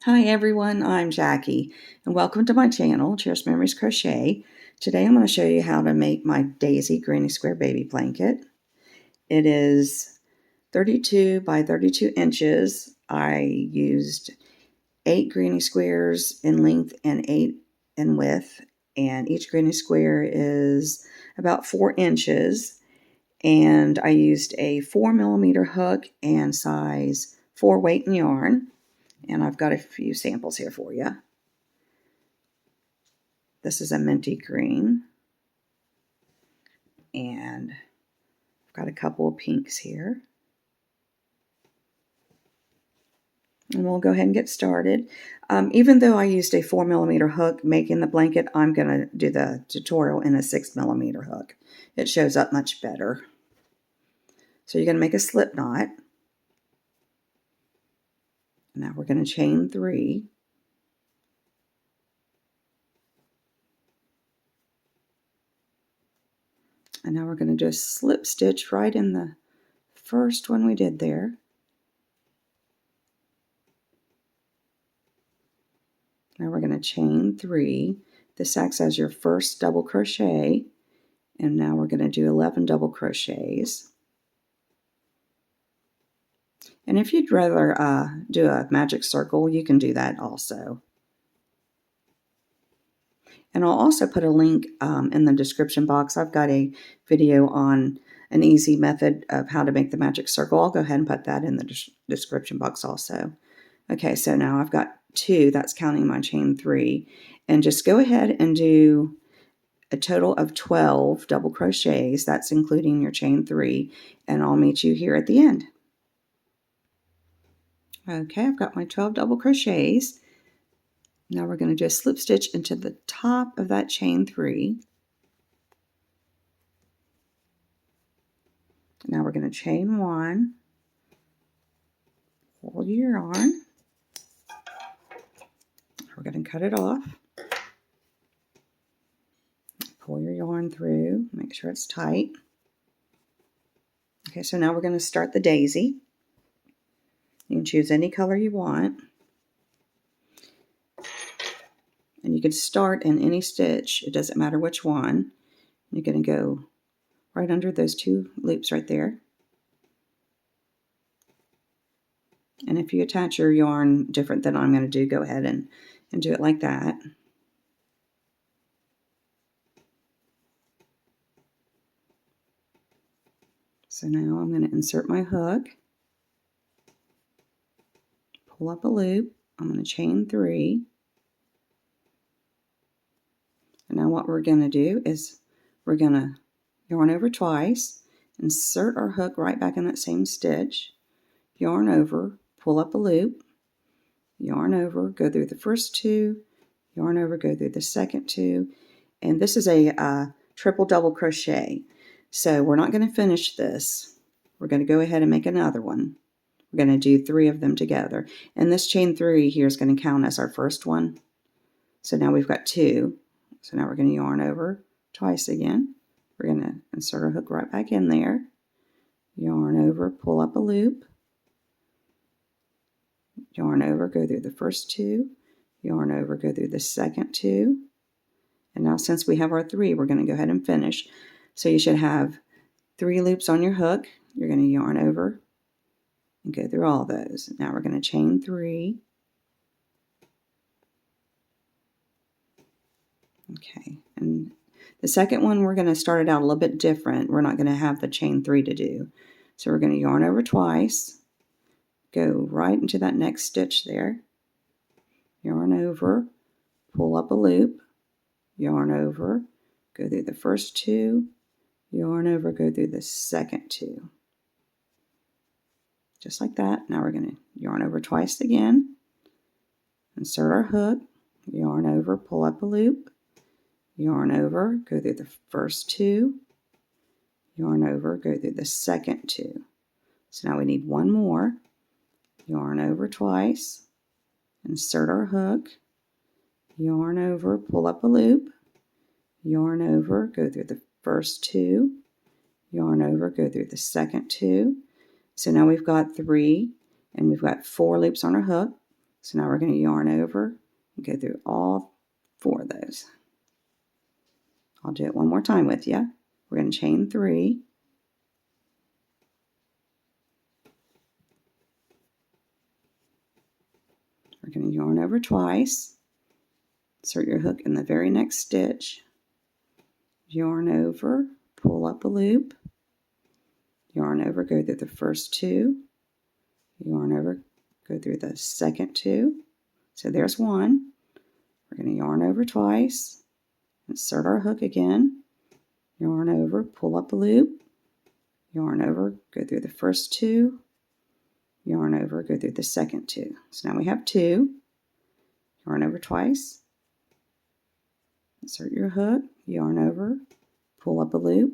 Hi everyone, I'm Jackie and welcome to my channel, Cherished Memories Crochet. Today I'm going to show you how to make my Daisy Granny Square baby blanket. It is 32 by 32 inches. I used 8 granny squares in length and 8 in width, and each granny square is about 4 inches. And I used a 4mm hook and size 4 weight and yarn. And I've got a few samples here for you. This is a minty green, and I've got a couple of pinks here. And we'll go ahead and get started. Even though I used a 4mm hook making the blanket, I'm going to do the tutorial in a 6mm hook. It shows up much better. So you're going to make a slip knot. Now we're going to chain 3. And now we're going to do a slip stitch right in the first one we did there. Now we're going to chain 3. This acts as your first double crochet. And now we're going to do 11 double crochets. And if you'd rather do a magic circle, you can do that also. And I'll also put a link in the description box. I've got a video on an easy method of how to make the magic circle. I'll go ahead and put that in the description box also. Okay, so now I've got 2. That's counting my chain 3. And just go ahead and do a total of 12 double crochets. That's including your chain 3. And I'll meet you here at the end. Okay, I've got my 12 double crochets. Now we're going to do a slip stitch into the top of that chain 3. Now we're going to chain 1, hold your yarn. We're going to cut it off. Pull your yarn through, make sure it's tight. Okay, so now we're going to start the daisy. You can choose any color you want. And you can start in any stitch. It doesn't matter which one. You're going to go right under those 2 loops right there. And if you attach your yarn different than I'm going to do, go ahead and do it like that. So now I'm going to insert my hook, pull up a loop. I'm going to chain 3. And now what we're going to do is we're going to yarn over twice, insert our hook right back in that same stitch, yarn over, pull up a loop, yarn over, go through the first 2, yarn over, go through the second 2, and this is a triple double crochet. So we're not going to finish this. We're going to go ahead and make another one. We're going to do 3 of them together. And this chain 3 here is going to count as our first one. So now we've got 2. So now we're going to yarn over twice again. We're going to insert our hook right back in there. Yarn over, pull up a loop. Yarn over, go through the first 2. Yarn over, go through the second 2. And now since we have our 3, we're going to go ahead and finish. So you should have 3 loops on your hook. You're going to yarn over and go through all those. Now we're going to chain 3. Okay, and the second one we're going to start it out a little bit different. We're not going to have the chain 3 to do. So we're going to yarn over twice, go right into that next stitch there, yarn over, pull up a loop, yarn over, go through the first 2, yarn over, go through the second 2. Just like that. Now we're going to yarn over twice again, insert our hook, yarn over, pull up a loop, yarn over, go through the first 2, yarn over, go through the second 2. So now we need 1 more. Yarn over twice, insert our hook, yarn over, pull up a loop, yarn over, go through the first 2, yarn over, go through the second 2. So now we've got 3, and we've got 4 loops on our hook. So now we're going to yarn over and go through all 4 of those. I'll do it one more time with you. We're going to chain 3. We're going to yarn over twice. Insert your hook in the very next stitch. Yarn over, pull up a loop. Yarn over, go through the first 2. Yarn over, go through the second 2. So there's 1. We're going to yarn over twice. Insert our hook again. Yarn over, pull up a loop. Yarn over, go through the first 2. Yarn over, go through the second 2. So now we have 2. Yarn over twice. Insert your hook, yarn over, pull up a loop,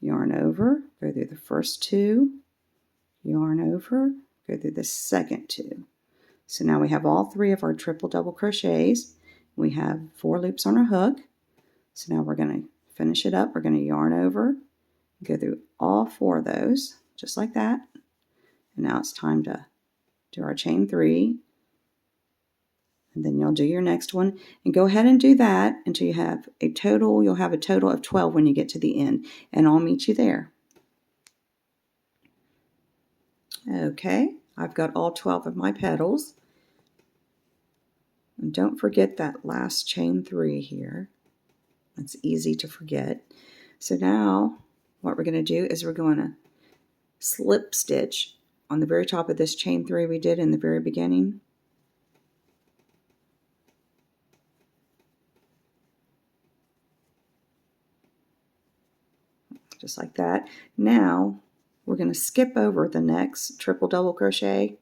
yarn over, go through the first 2, yarn over, go through the second 2. So now we have all 3 of our triple double crochets. We have 4 loops on our hook. So now we're going to finish it up. We're going to yarn over, go through all 4 of those, just like that. And now it's time to do our chain 3. And then you'll do your next one, and go ahead and do that until you have a total. You'll have a total of 12 when you get to the end, and I'll meet you there. Okay, I've got all 12 of my petals. And don't forget that last chain 3 here. It's easy to forget. So now what we're going to do is we're going to slip stitch on the very top of this chain 3 we did in the very beginning. Just like that. Now we're going to skip over the next triple double crochet,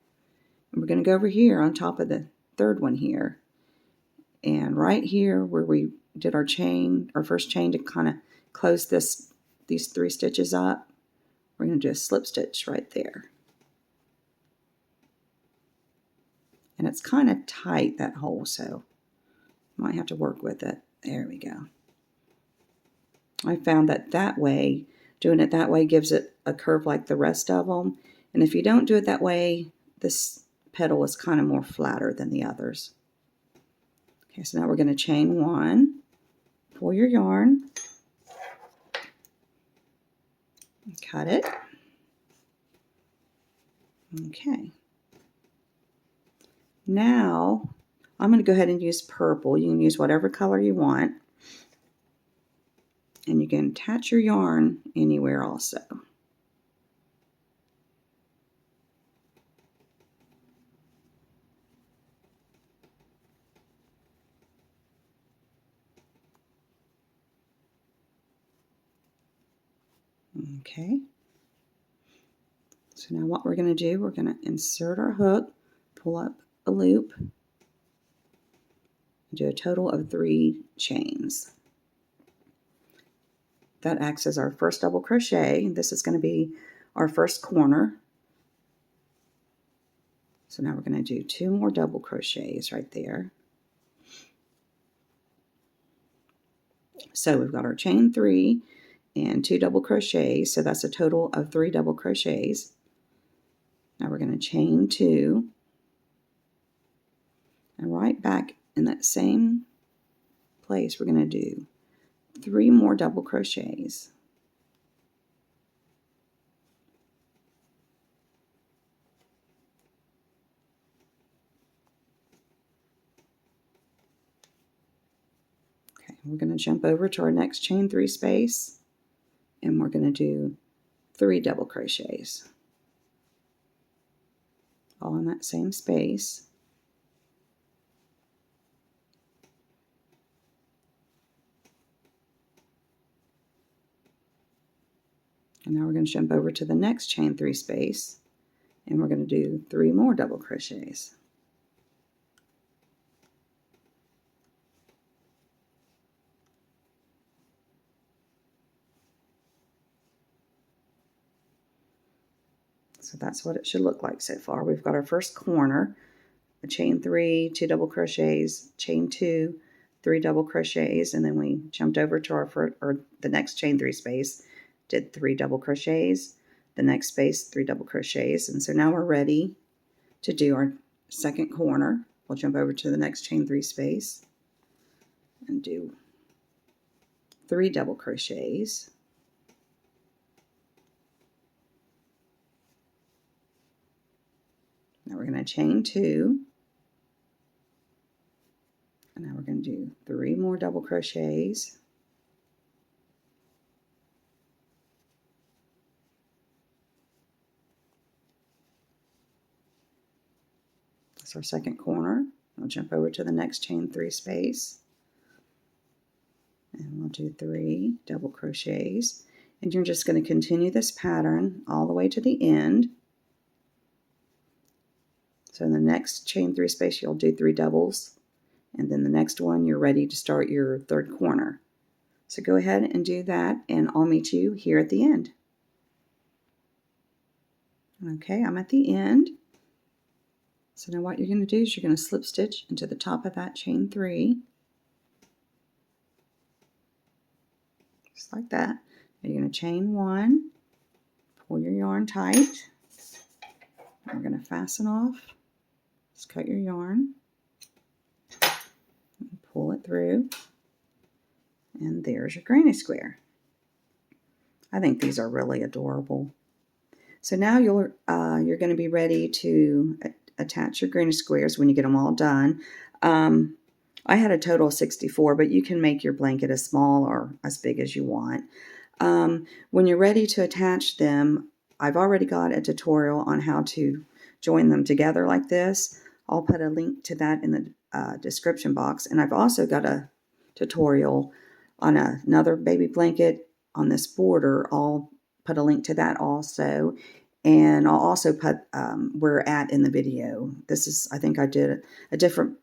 and we're going to go over here on top of the 3rd one here, and right here where we did our chain, our first chain, to kind of close these 3 stitches up, we're going to do a slip stitch right there. And it's kind of tight, that hole, so you might have to work with it. There we go. I found that way, doing it that way gives it a curve like the rest of them. And if you don't do it that way, this petal is kind of more flatter than the others. Okay, so now we're going to chain 1, pull your yarn, cut it. Okay. Now I'm going to go ahead and use purple. You can use whatever color you want. And you can attach your yarn anywhere also. Okay. So now what we're going to do, we're going to insert our hook, pull up a loop, and do a total of 3 chains. That acts as our first double crochet. This is going to be our first corner. So now we're going to do 2 more double crochets right there. So we've got our chain 3 and 2 double crochets, so that's a total of 3 double crochets. Now we're going to chain 2, and right back in that same place we're going to do 3 more double crochets. Okay, we're going to jump over to our next chain 3 space, and we're going to do 3 double crochets, all in that same space. And now we're going to jump over to the next chain 3 space, and we're going to do 3 more double crochets. So that's what it should look like so far. We've got our first corner, a chain 3, 2 double crochets, chain 2, 3 double crochets, and then we jumped over to our the next chain 3 space, did 3 double crochets, the next space 3 double crochets, and so now we're ready to do second corner. We'll jump over to the next chain 3 space and do 3 double crochets. Now we're going to chain 2, and now we're going to do 3 more double crochets. That's our second corner. We'll jump over to the next chain 3 space, and we'll do 3 double crochets, and you're just going to continue this pattern all the way to the end. So in the next chain 3 space, you'll do 3 doubles, and then the next one, you're ready to start your third corner. So go ahead and do that, and I'll meet you here at the end. Okay, I'm at the end. So now what you're going to do is you're going to slip stitch into the top of that chain 3. Just like that. Now you're going to chain 1, pull your yarn tight. You're going to fasten off. Just cut your yarn, and pull it through, and there's your granny square. I think these are really adorable. So now you're going to be ready to attach your granny squares when you get them all done. I had a total of 64, but you can make your blanket as small or as big as you want. When you're ready to attach them, I've already got a tutorial on how to join them together like this. I'll put a link to that in the description box. And I've also got a tutorial on another baby blanket on this border. I'll put a link to that also. And I'll also put where we're at in the video. This is, I think I did a different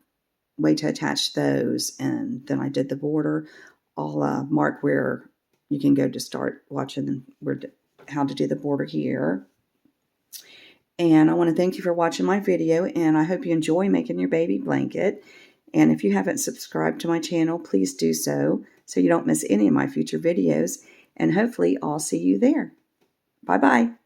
way to attach those, and then I did the border. I'll mark where you can go to start watching how to do the border here. And I want to thank you for watching my video, and I hope you enjoy making your baby blanket. And if you haven't subscribed to my channel, please do so you don't miss any of my future videos. And hopefully I'll see you there. Bye-bye.